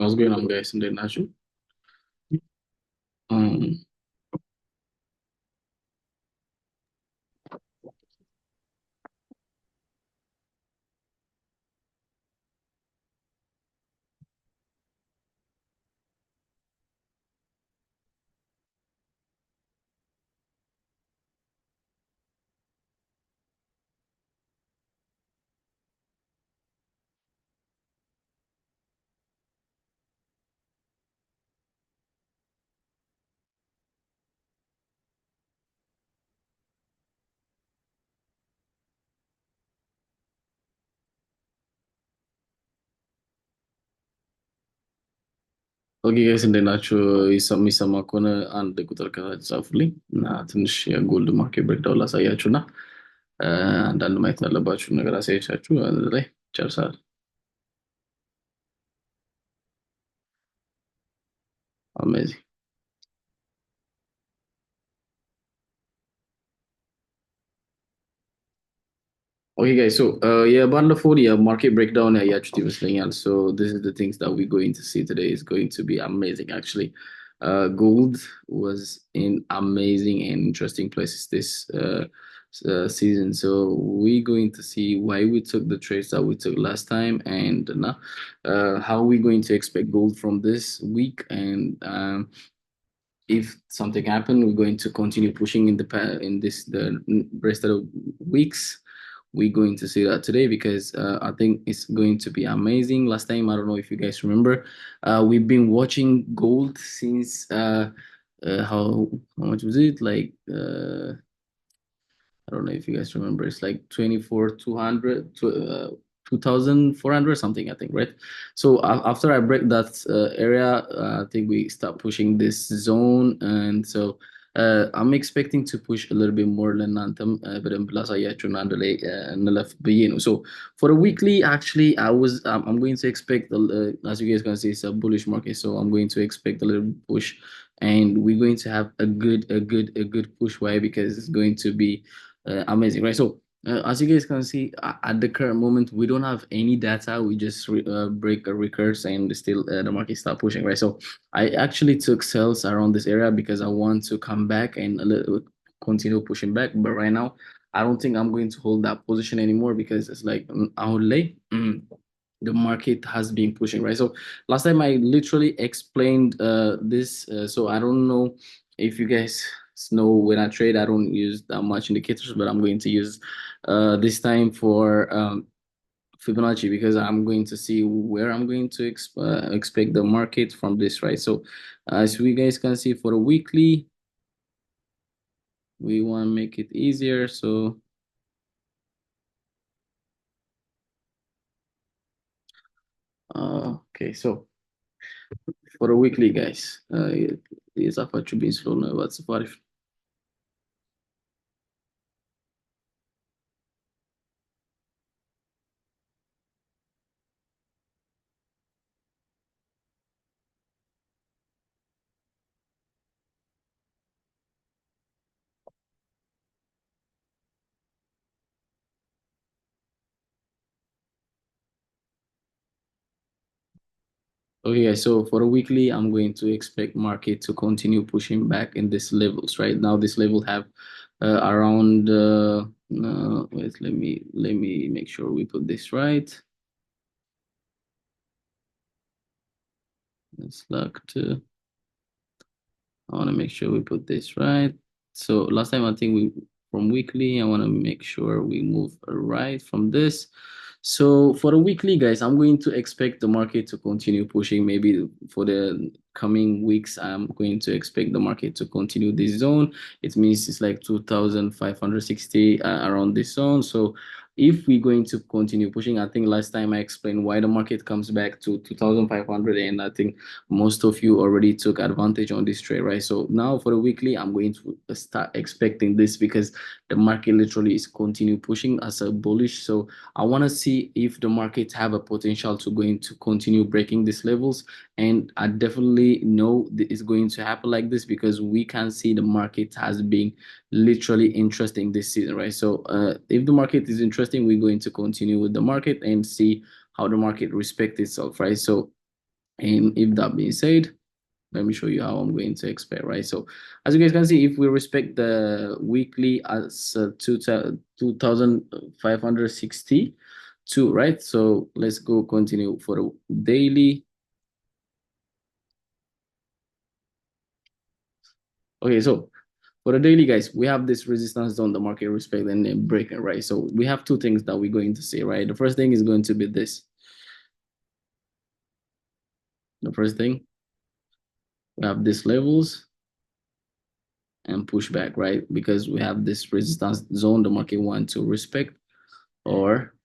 What's going on, guys? እንዴት ናችሁ? Um, ኦኬ ጋይስ እንዴት ናችሁ? የሚሰማ ከሆነ አንድ ቁጥር ከታች ጻፉልኝ እና ትንሽ የጎልድ ማርኬት ብሬክዳውን ላሳያችሁ እና አንዳንድ ማየት ያለባችሁ ነገር አሳያቻችሁ አንድ ላይ ጨርሳል። አሜዚንግ። Okay guys, so የባለፈውን የማርኬት ብሬክዳውን ያያችሁት ይመስለኛል። So this is the things that we're going to see today is going to be amazing actually. Gold was in amazing and interesting places this season. So we're going to see why we took the trades that we took last time and how we're going to expect gold from this week and if something happened, we're going to continue pushing in the rest of the weeks. We're going to see that today because I think it's going to be amazing. Last time, I don't know if you guys remember, we've been watching gold since how much was it? Like I don't know if you guys remember. It's like 24,200 to 2,400 something, I think, right? So after I break that area, I think we start pushing this zone, and so I'm expecting to push a little bit more than Anthem, but in Plaza and the left Bino. So for the weekly, actually, I'm going to expect as you guys can see, it's a bullish market, so I'm going to expect a little push, and we're going to have a good push. Why? Because it's going to be amazing, right? So as you guys can see, at the current moment, we don't have any data. We just break a records and still the market start pushing, right? So I actually took sales around this area because I want to come back and continue pushing back. But right now, I don't think I'm going to hold that position anymore because it's like outlay. The market has been pushing, right? So last time I literally explained this. So I don't know if you guys know when I trade, I don't use that much indicators, but I'm going to use this time for Fibonacci because I'm going to see where I'm going to expect the market from this, right? So as we guys can see for the weekly, we want to make it easier. So okay, so for the weekly, guys, is a what been slow now. What's the Okay, guys, so for the weekly, I'm going to expect market to continue pushing back in these levels. Right now, this level have around wait, let me make sure we put this right. It's locked. I want to make sure we put this right. So last time I think we from weekly, I want to make sure we move right from this. So for the weekly, guys, I'm going to expect the market to continue pushing. Maybe for the coming weeks, I'm going to expect the market to continue this zone. It means it's like 2,560 around this zone. So if we're going to continue pushing, I think last time I explained why the market comes back to 2,500, and I think most of you already took advantage on this trade, right? So now for the weekly, I'm going to start expecting this because the market literally is continue pushing as a bullish. So I want to see if the markets have a potential to going to continue breaking these levels, and I definitely know it's going to happen like this because we can see the market has been literally interesting this season, right? So if the market is interesting, we're going to continue with the market and see how the market respects itself, right? So And if that being said, let me show you how I'm going to expect, right? So as you guys can see, if we respect the weekly as 2,562, right? So let's go continue for the daily. Okay, so for the daily, guys, we have this resistance zone, the market respect, and then breaking, right? So we have two things that we're going to see, right? The first thing is going to be this. The first thing, we have these levels and push back, right? Because we have this resistance zone the market want to respect, or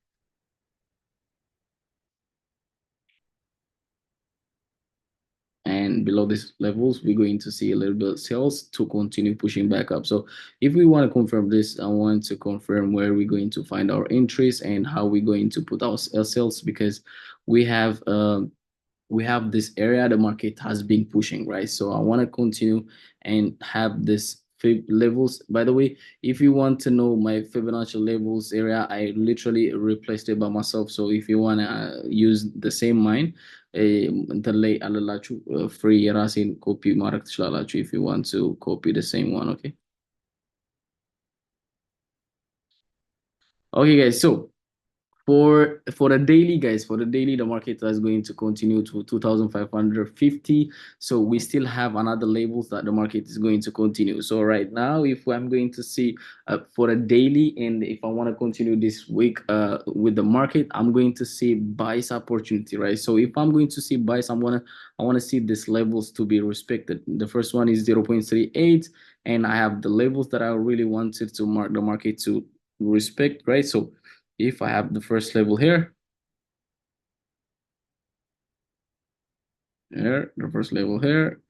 and below these levels we're going to see a little bit of sales to continue pushing back up. So if we want to confirm this, I want to confirm where we're going to find our entries and how we're going to put our sales, because we have this area the market has been pushing, right? So I want to continue and have this fib levels. By the way, if you want to know my Fibonacci levels area, I literally replaced it by myself. So if you want to use the same mine, እንትን ላይ አለላችሁ free የራሴን ኮፒ ማድረግ ትችላላችሁ if you want to copy the same one. Okay guys, so for the daily, guys, for the daily, the market is going to continue to 2,550. So we still have another labels that the market is going to continue. So right now, if I'm going to see for a daily, and if I want to continue this week with the market, I'm going to see buys opportunity, right? So if I'm going to see buys, I want to see these levels to be respected. The first one is 0.38, and I have the levels that I really wanted to mark the market to respect, right? So if I have the first level here, the first level here,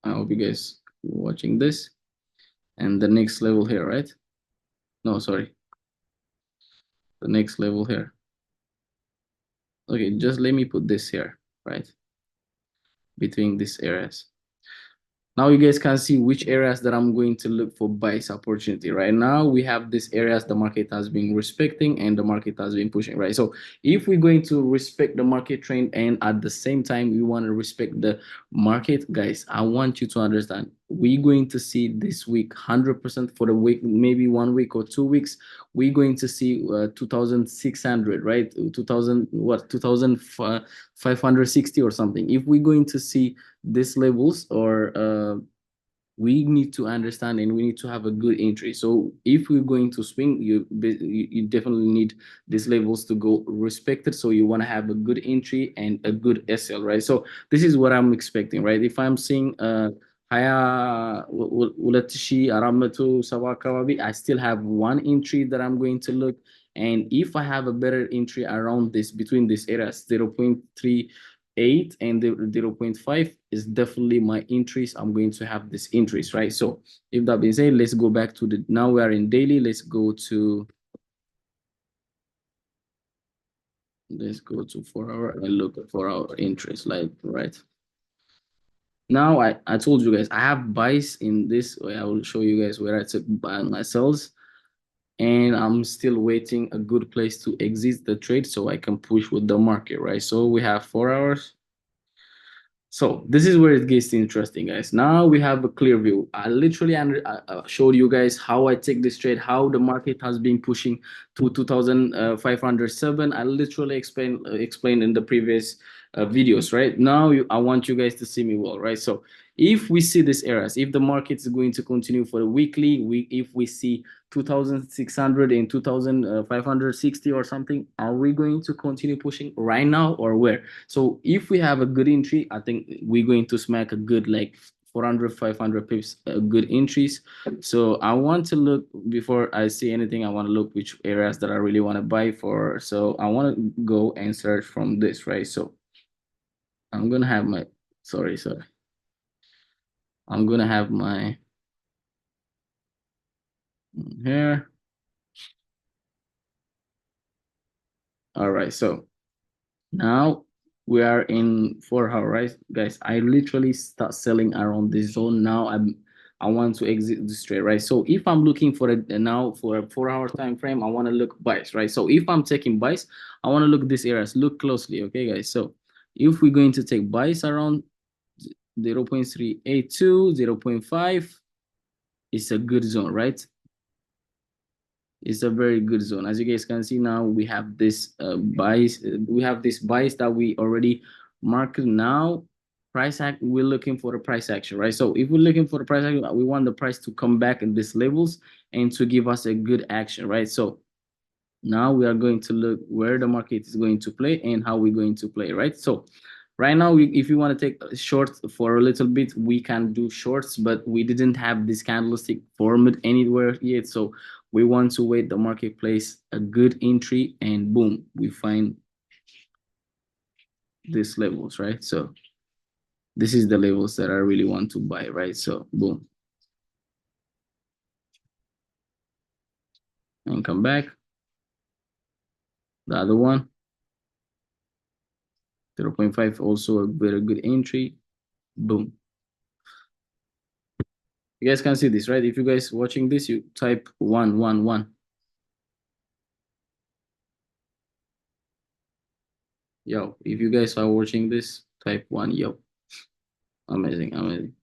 I hope you guys watching this, and the next level here, right? No, sorry, the next level here. Okay, just let me put this here, right? Between these areas. Now you guys can see which areas that I'm going to look for buys opportunity. Right now we have these areas the market has been respecting and the market has been pushing, right? So if we're going to respect the market trend and at the same time we want to respect the market, guys, I want you to understand we're going to see this week 100% for the week, maybe 1 week or 2 weeks, we're going to see 2,600, right? 2,000, what, 2,560 or something. If we're going to see these levels, or we need to understand and we need to have a good entry. So if we're going to swing, you definitely need these levels to go respected. So you want to have a good entry and a good SL, right? So this is what I'm expecting, right? If I'm seeing higher 2470 አካባቢ, I still have one entry that I'm going to look. And if I have a better entry around this, between these areas, 0.38 and the 0.5 is definitely my entries. I'm going to have this entries, right? So if that being said, let's go back to the, now we are in daily. Let's go to 4 hour and look at 4 hour interest, like, right? Now I told you guys I have buys in this way. I will show you guys where I took buy my sells, and I'm still waiting a good place to exit the trade so I can push with the market, right? So we have 4 hours. So this is where it gets interesting, guys. Now we have a clear view. I literally showed you guys how I take this trade, how the market has been pushing to 2,507. I literally explained in the previous videos, right? Now I want you guys to see me well, right? So if we see these areas, if the market is going to continue for the weekly, if we see 2,600 and 2,560 or something, are we going to continue pushing right now or where? So if we have a good entry, I think we're going to smack a good like 400, 500 pips, good entries. So I want to look, before I see anything, I want to look which areas that I really want to buy for. So I want to go and search from this, right? So I'm going to have my, sorry. I'm going to have my here. All right. So now we are in 4 hour, right, guys? I literally start selling around this zone. Now I want to exit this trade, right? So if I'm looking for now for a 4 hour time frame, I want to look buys, right? So if I'm taking buys, I want to look these areas. Look closely, okay, guys? So If we're going to take buys around 0.382, 0.5, it's a good zone, right? It's a very good zone. As you guys can see now, we have this buys. We have this buys that we already marked now. Price act. We're looking for the price action, right? So if we're looking for the price action, we want the price to come back in these levels and to give us a good action, right? So now we are going to look where the market is going to play and how we're going to play, right? So right now, if you want to take shorts for a little bit, we can do shorts, but we didn't have this candlestick formed anywhere yet. So we want to wait the marketplace a good entry, and boom, we find these levels, right? So this is the levels that I really want to buy, right? So boom, and come back. The other one, 0.5, also a very good entry. Boom. You guys can see this, right? If you guys watching this, you type 111. Yo, if you guys are watching this, type 1. Yo, amazing, amazing.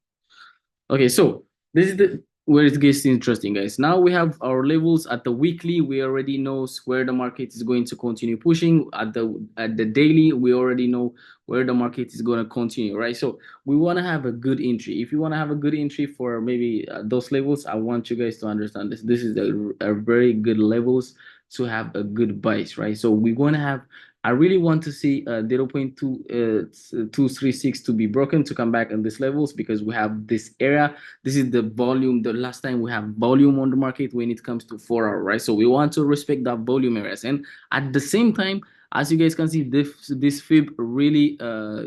Okay, so this is the where it gets interesting, guys. Now we have our levels at the weekly. We already know where the market is going to continue pushing. At the daily, we already know where the market is going to continue, right? So we want to have a good entry. If you want to have a good entry for maybe those levels, I want you guys to understand this. This is a very good levels to have a good bias, right? So we're going to have. I really want to see 0.236 to be broken to come back on these levels, because we have this area. This is the volume. The last time we have volume on the market when it comes to 4 hour, right? So we want to respect that volume areas. And at the same time, as you guys can see, this fib really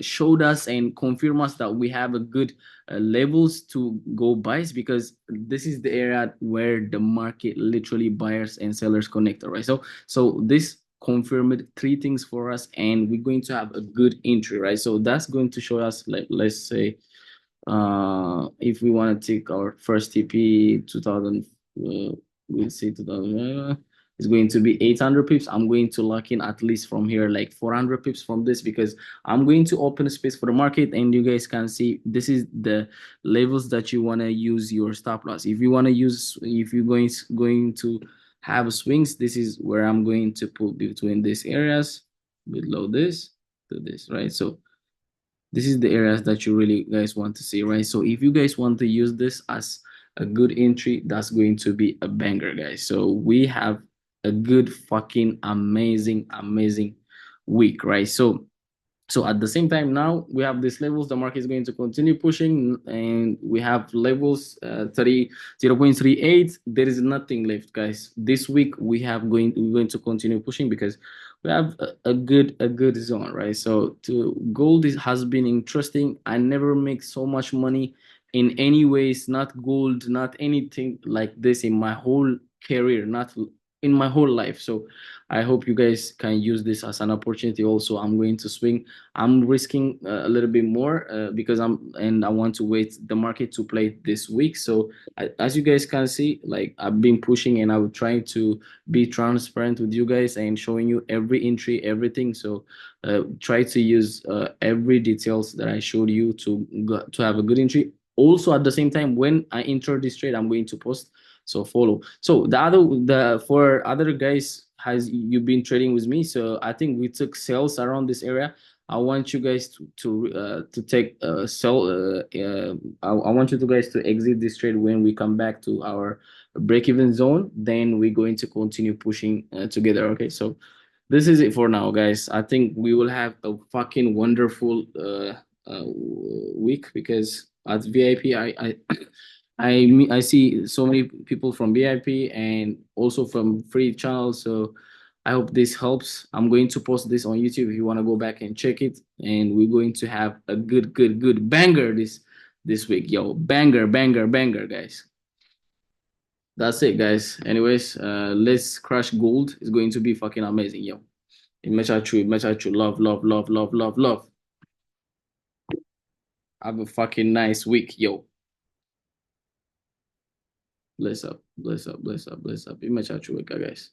showed us and confirmed us that we have a good levels to go buys, because this is the area where the market literally buyers and sellers connect, right? So this confirmed three things for us, and we're going to have a good entry, right? So that's going to show us, like, let's say if we want to take our first TP 2000, we'll say 2000, it's going to be 800 pips. I'm going to lock in at least from here like 400 pips from this, because I'm going to open a space for the market, and you guys can see this is the levels that you want to use your stop loss. If you want to use, if you're going to have swings, this is where I'm going to put between these areas, below this to this, right? So this is the areas that you really guys want to see, right? So if you guys want to use this as a good entry, that's going to be a banger, guys. So we have a good fucking amazing week, right? So at the same time, now we have these levels. The market is going to continue pushing, and we have levels 0.38. There is nothing left, guys. This week we're going to continue pushing, because we have a good zone, right? So to gold has been interesting. I never make so much money in any ways, not gold, not anything like this in my whole career, not in my whole life. So I hope you guys can use this as an opportunity. Also, I'm going to swing. I'm risking a little bit more because I want to wait the market to play this week. So as you guys can see, like, I've been pushing, and I would try to be transparent with you guys and showing you every entry, everything. So try to use every details that I showed you to have a good entry. Also, at the same time, when I enter this trade, I'm going to post. So follow. So for other guys, has you've been trading with me, so I think we took sales around this area. I want you guys to take sell. I want you to guys to exit this trade when we come back to our break-even zone. Then we're going to continue pushing together. Okay, so this is it for now, guys. I think we will have a fucking wonderful week, because at VIP, I see so many people from VIP and also from free channels. So I hope this helps. I'm going to post this on YouTube if you want to go back and check it. And we're going to have a good banger this week. Yo, banger, guys. That's it, guys. Anyways, let's crush gold. It's going to be fucking amazing, yo. It love. Have a fucking nice week, yo. Bless up. It guys.